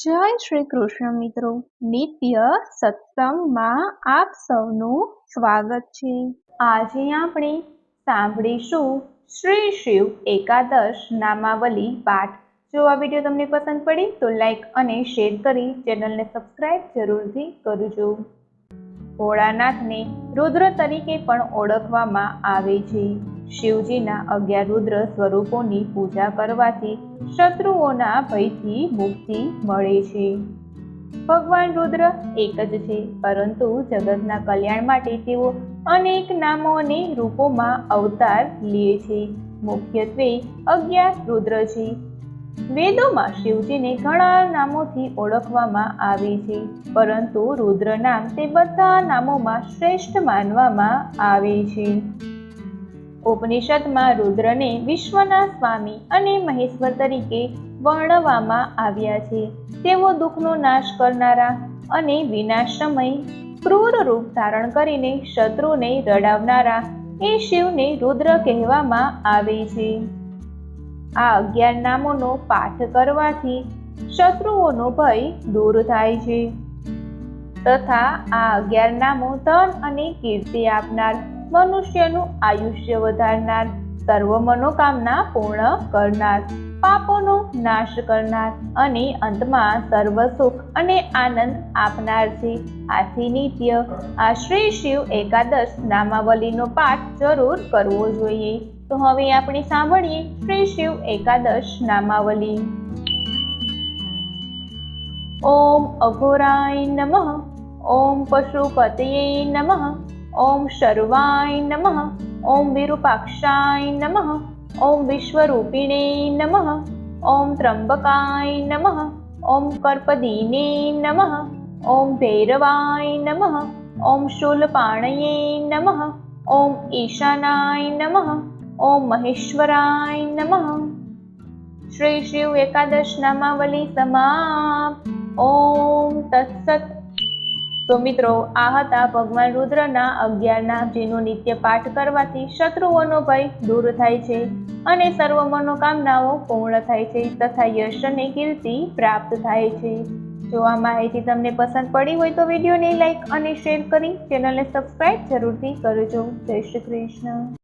જય શ્રી કૃષ્ણ મિત્રો, નિત્ય સત્સંગમાં આપ સૌનું સ્વાગત છે। આજે આપણે સાંભળીશું શ્રી શિવ એકાદશ નામાવલી પાઠ। જો આ વિડીયો તમને પસંદ પડી તો લાઈક અને શેર કરી ચેનલને સબસ્ક્રાઇબ જરૂરથી કરજો। ભોળાનાથને રુદ્ર તરીકે પણ ઓળખવામાં આવે છે। શિવજીના 11 રુદ્ર સ્વરૂપોની પૂજા કરવાથી શત્રુઓના ભયથી મુક્તિ મળે છે। ભગવાન રુદ્ર એક જ છે, પરંતુ જગતના કલ્યાણ માટે તેઓ અનેક નામો અને રૂપોમાં અવતાર લે છે। મુખ્યત્વે 11 રુદ્ર છે। વેદોમાં શિવજીને ઘણા નામોથી ઓળખવામાં આવે છે, પરંતુ રુદ્ર નામ તે બધા નામોમાં શ્રેષ્ઠ માનવામાં આવે છે। ઉપનિષદમાં રુદ્રને વિશ્વના સ્વામી અને મહેશ્વર તરીકે વર્ણવવામાં આવ્યા છે। તેઓ દુઃખનો નાશ કરનારા અને વિનાશ સમયે ક્રૂર રૂપ ધારણ કરીને શત્રુને રડાવનારા એ શિવને રુદ્ર કહેવામાં આવે છે। આ 11 નામોનો પાઠ કરવાથી શત્રુઓનો ભય દૂર થાય છે તથા આ 11 નામો ધન અને કીર્તિ આપનાર, મનુષ્યનું આયુષ્ય વધારનાર, સર્વ મનોકામના પૂર્ણ કરનાર, પાપોનો નાશ કરનાર અને અંતમાં સર્વ સુખ અને આનંદ આપનાર છે। આથી નિત્ય આ શ્રી શિવ એકાદશ નામાવલીનો પાઠ જરૂર કરવો જોઈએ। તો હવે આપણે સાંભળીએ શ્રી શિવ એકાદશ નામાવલી। ઓમ અઘોરાય નમઃ, ઓમ પશુપતયે નમઃ, ઓમ શર્વાય નમઃ, ઓમ વિરૂપાક્ષાય નમઃ, ઓમ વિશ્વરૂપિણે નમઃ, ઓમ ત્રંબકાય નમઃ, ઓમ કર્પદીને નમઃ, ઓમ ભૈરવાય નમઃ, ઓમ શૂલપાણયે નમઃ, ઓમ ઈશાનાય નમઃ, ઓમ મહેશ્વરાય નમઃ। શ્રી શિવ એકાદશ નામાવલી સમાપ્ત। ઓમ તત્સત। તો મિત્રો, આ હતા ભગવાન રુદ્રના 11 નામ, જેનો નિત્ય પાઠ કરવાથી શત્રુઓનો ભય દૂર થાય છે અને સર્વ મનોકામનાઓ પૂર્ણ થાય છે તથા યશ અને કીર્તિ પ્રાપ્ત થાય છે। જો આ માહિતી તમને પસંદ પડી હોય તો વિડીયોને લાઈક અને શેર કરી ચેનલને સબસ્ક્રાઇબ જરૂરથી કરજો। જય શ્રી કૃષ્ણ।